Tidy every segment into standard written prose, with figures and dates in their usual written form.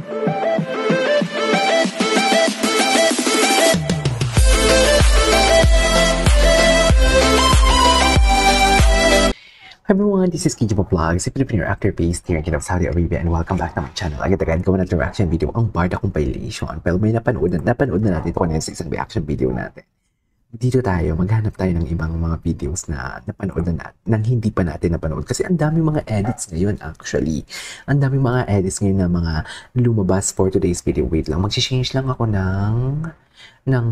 Hi everyone, this is Kijima Vlogs, si Filipino actor based here in Saudi Arabia, and welcome back to my channel. Agad-agad gawa ng reaction video ang Barda Compilation. Pero may napanood na natin ito kanina sa isang reaction video natin. Dito tayo, maghanap tayo ng ibang mga videos na napanood na natin, nang hindi pa natin napanood. Kasi ang dami mga edits ngayon actually. Ang dami mga edits ngayon na mga lumabas for today's video. Wait lang, mag-change lang ako ng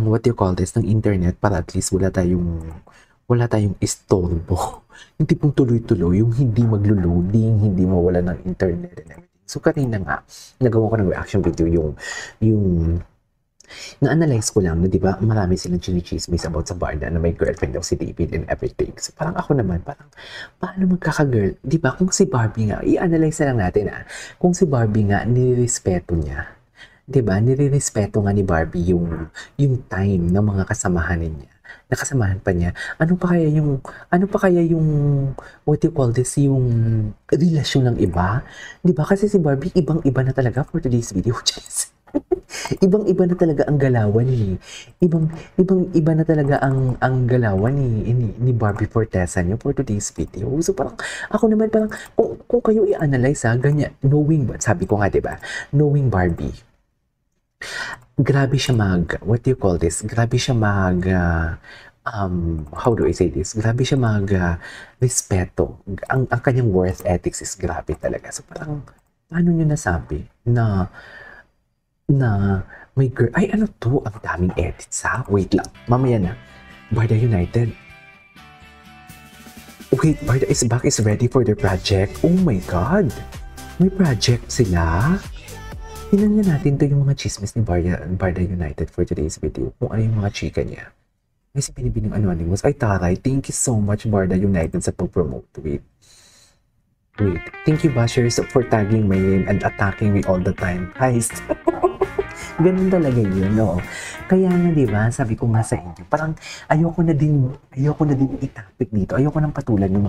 what do you call this, ng internet para at least wala tayong istorbo. Yung tipong tuloy-tuloy, yung hindi maglo-loading, hindi mawala ng internet and everything. So kanina nga, nagawa ko ng reaction video yung na-analyze ko lang na, di ba, marami silang chinichismis about sa Barda na may girlfriend daw si David and everything. So parang ako naman, paano magkaka-girl? Di ba, kung si Barbie nga, i-analyze na lang natin kung si Barbie nga, nirespeto niya. Di ba, nirespeto nga ni Barbie yung time ng mga kasamahan niya. Nakasamahan pa niya. Ano pa kaya yung what you call this, yung relasyon ng iba? 'Di ba? Kasi si Barbie ibang-iba na talaga for today's video. Ibang-iba na talaga ang galawan ni. Ibang-iba na talaga ang galawan ni Barbie Fortesa niyo for today's video. So parang ako naman parang kung kayo i-analyze ganyan, sabi ko nga 'di ba? Knowing Barbie. Grabe siya what do you call this? Grabe siya how do I say this? Grabe siya respeto. Ang kanyang worth ethics is grabe talaga. So parang, paano nyo nasabi na may girl, ay ano to? Ang daming edits Wait lang, mamaya na. Barda United. Wait, Barda is back, is ready for their project. Oh my God! May project sila? Tingnan niya natin to yung mga chismis ni Barda United for today's video. Kung ano yung mga chika niya. May si Binibining Anonymous. Ay taray, thank you so much Barda United sa pag-promote. Wait. Thank you bashers for tagging my name and attacking me all the time. Guys, ganun talaga yun, no? Kaya nga, di ba, sabi ko nga sa inyo, parang ayoko na din i-topic dito. Ayoko nang patulan yung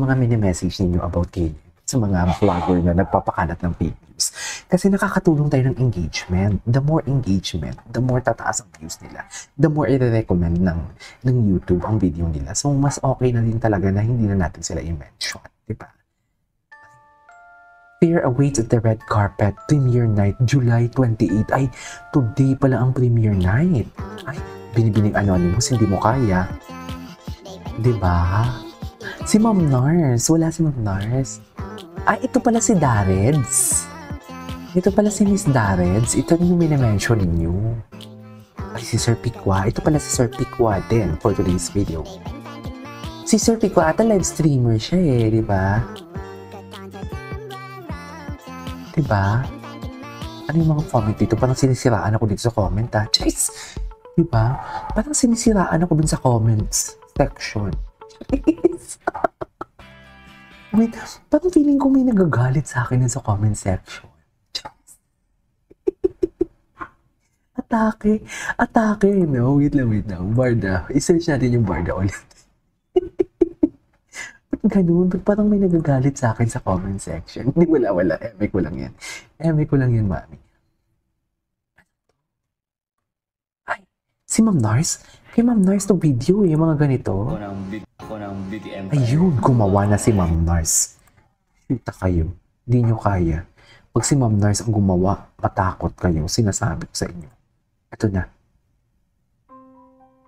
mga mini-message ninyo about kayo sa mga vlogger na nagpapakalat ng fake news. Kasi nakakatulong tayo ng engagement. The more engagement, the more tataas ang views nila. The more i-recommend ng YouTube ang video nila. So, mas okay na din talaga na hindi na natin sila i-mention. Diba? Fair awaits at the red carpet. Premiere night, July 28. Ay, today pala ang premiere night. Ay, Binibining Anonymous, hindi mo kaya. Diba? Si Ma'am Nars. Wala si Ma'am Nars. Ay, ito pala si Dareds. Ito pala si Miss Dareds. Ito rin yung minimension ninyo. Ay, si Sir Pikwa. Ito pala si Sir Pikwa din for today's video. Si Sir Pikwa ata live streamer siya di ba? Diba? Ano yung mga comment dito? Parang sinisiraan ako dito sa comment Jeez! Diba? Parang sinisiraan ako dun sa comments section. Jeez! Wait, parang feeling ko may nagagalit sa akin sa comment section. Atake, no? Wait lang. Barda. I-search natin yung Barda ulit. Ba't ganun? Ba't parang may nagagalit sa akin sa comment section? Hindi, wala. Eme ko lang yan, mami. Ay, si Ma'am Nars? Kay Ma'am Nars to video yung mga ganito. Ayun, gumawa na si Ma'am Nars. Kita kayo, hindi nyo kaya. Pag si Ma'am Nars ang gumawa, matakot kayo. Sinasabi ko sa inyo. Ito na.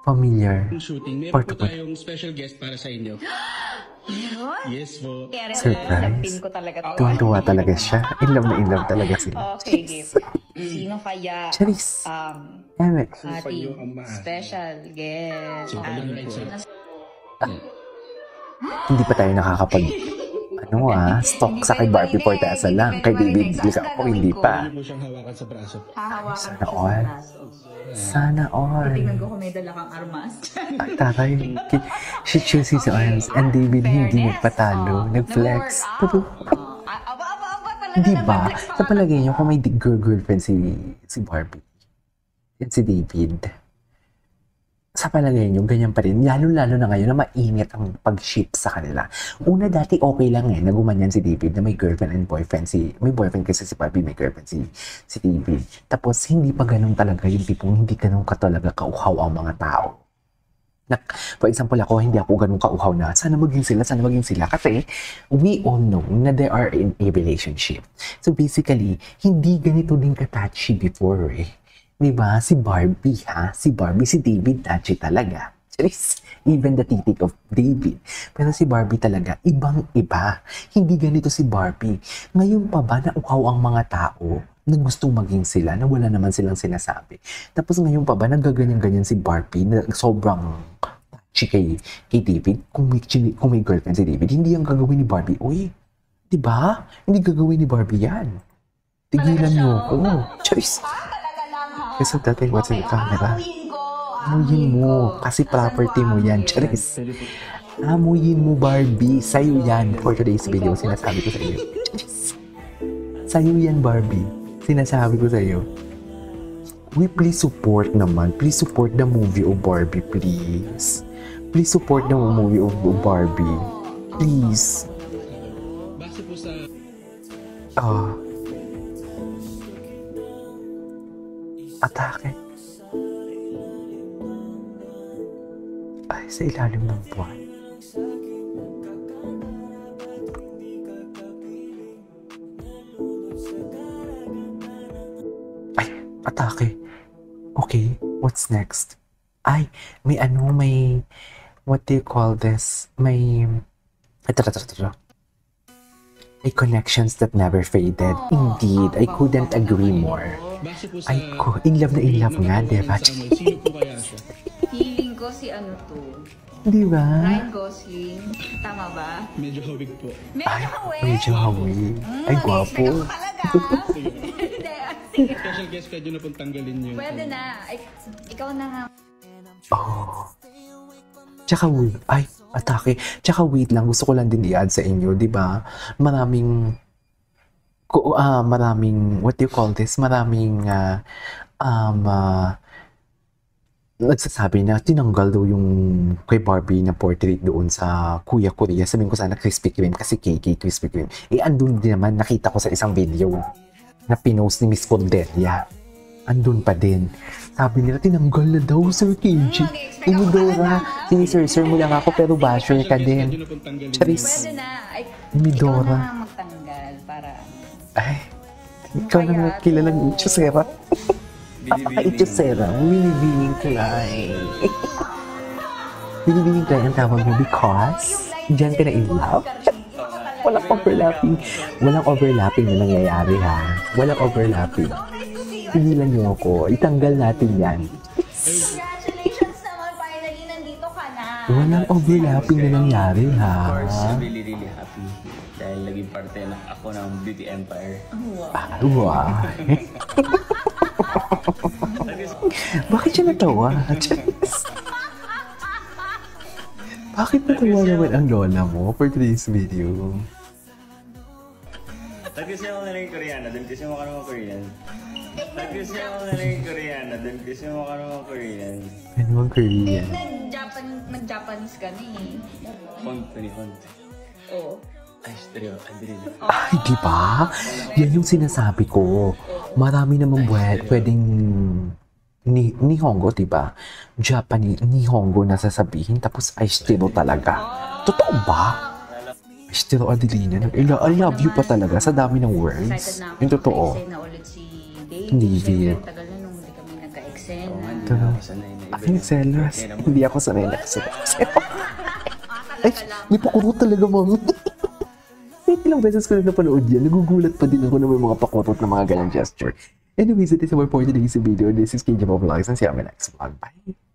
Familiar. Shooting. Meron po tayong special guest para sa inyo. Yes po. Surprise. Tuwan-tuwa talaga siya. In love talaga sila. Okay, Dave. Sino kaya Charis. ating special guest? Hindi pa tayo stock sa kay Barbie Fortesa lang. Kay David Lika ako, hindi pa. Hindi mo siyang hawakan sa braso. Sana all. Tingnan ko kung may dala kang armas. Ay, taray. She chooses his arms and David hindi nagpatalo. Nag-flex. Diba? Sa palagay niyo, kung may girlfriend si Barbie. Yan si David. sa palagay nyo, ganyan pa rin. Lalo-lalo na ngayon na mainit ang pag-ship sa kanila. Una, dati okay lang na gumanyan si David na may girlfriend and boyfriend. May boyfriend kasi si Barbie, may girlfriend si David. Tapos, hindi pa ganun talaga yung tipong hindi ganun ka talaga kauhaw ang mga tao. For example, hindi ako ganun kauhaw na sana maging sila. Kasi, we all know na they are in a relationship. So, basically, hindi ganito din ka-touchy before Diba? Si Barbie, si David, touchy talaga. Even the titik of David. Pero si Barbie talaga, ibang-iba. Hindi ganito si Barbie. Ngayon pa ba na uhaw ang mga tao na gustong maging sila, na wala naman silang sinasabi. Tapos ngayon pa ba, nagaganyan-ganyan si Barbie na sobrang touchy kay David. Kung may girlfriend si David, hindi yung gagawin ni Barbie. Uy, diba? Hindi gagawin ni Barbie yan. Tigilan nyo. Choice. Kasi dati, what's in the camera? Amuyin mo. Kasi property mo yan. Charis. Amuyin mo, Barbie. Sa'yo yan. For today's video, sinasabi ko sa'yo. Sa'yo yan, Barbie. Sinasabi ko sa'yo. Uy, please support naman. Please support the movie of Barbie, please. Please support the movie of Barbie. Please. Base po sa... Atake. Ay, sa ilalim ng buwan. Ay, atake. Okay, what's next? Ay, may what do you call this? May connections that never faded. Indeed, I couldn't agree more. In love nga, diba? Sino po kaya siya? Feeling ko si Diba? Ryan Gosling. Tama ba? Medyo hawig po. Medyo hawig. Ay, gwapo. Special guest, pwede na pong tanggalin yung... Pwede na. Ikaw na nga. Tsaka atake. Tsaka wait lang, gusto ko lang din i-add sa inyo, diba? Maraming, what do you call this? Maraming, nagsasabi na tinanggal daw yung kay Barbie na portrait doon sa Kuya Korea. Sabihin ko sana Krispy Kreme kasi KK Krispy Kreme. Andun din naman, nakita ko sa isang video na pinost ni Miss Cordelia. Andun pa din. Sabi nila, tinanggal na daw, Sir KG. Imidora, sir mo lang ako pero basher ka din. Charis. Pwede na. Imidora. Ikaw na magtanggal para... Ay, ikaw na nga kilalang Ichosera. Ichosera, Binibining Klein. Binibining Klein ang tawag mo because diyan ka na in love. Walang overlapping na nangyayari ha. Walang overlapping. Tigilan niyo ako. Itanggal natin yan. Congratulations naman, finally nandito ka na. Walang overlapping na nangyari ha. Of course, I'm really happy dahil naging parte na ako ng Beauty Empire. Wow. Bakit siya natawa? Bakit natawa naman ang lola mo for today's video? Kasi ako nalang Koreana, dun kasi mo ka naman Korean. Kasi ako nalang Koreana, dun kasi mo ka naman Korean. Ano ang Korean? Nag-Japanese ka na Fonte. Oo. Ay, stereo, andiri na. Ay, di ba? Yan yung sinasabi ko. Marami namang pwedeng Nihongo, di ba? Japanese, Nihongo na sasabihin, tapos ay estilo talaga. Totoo ba? Estilo Adelina, I love you pa talaga sa dami ng words. Yung totoo. Na ulit si David. Tagal na nung hindi kami nagka-exen. Aking sellers. Hindi ako sanay na kasi. Ay, may pakurot talaga, mami. Kahit ilang beses ko na napanood yan, nagugulat pa din ako na may mga pakurot na mga ganang gesture. Anyways, it is our for today's video. This is KJ Vlogs and see you on my next vlog. Bye!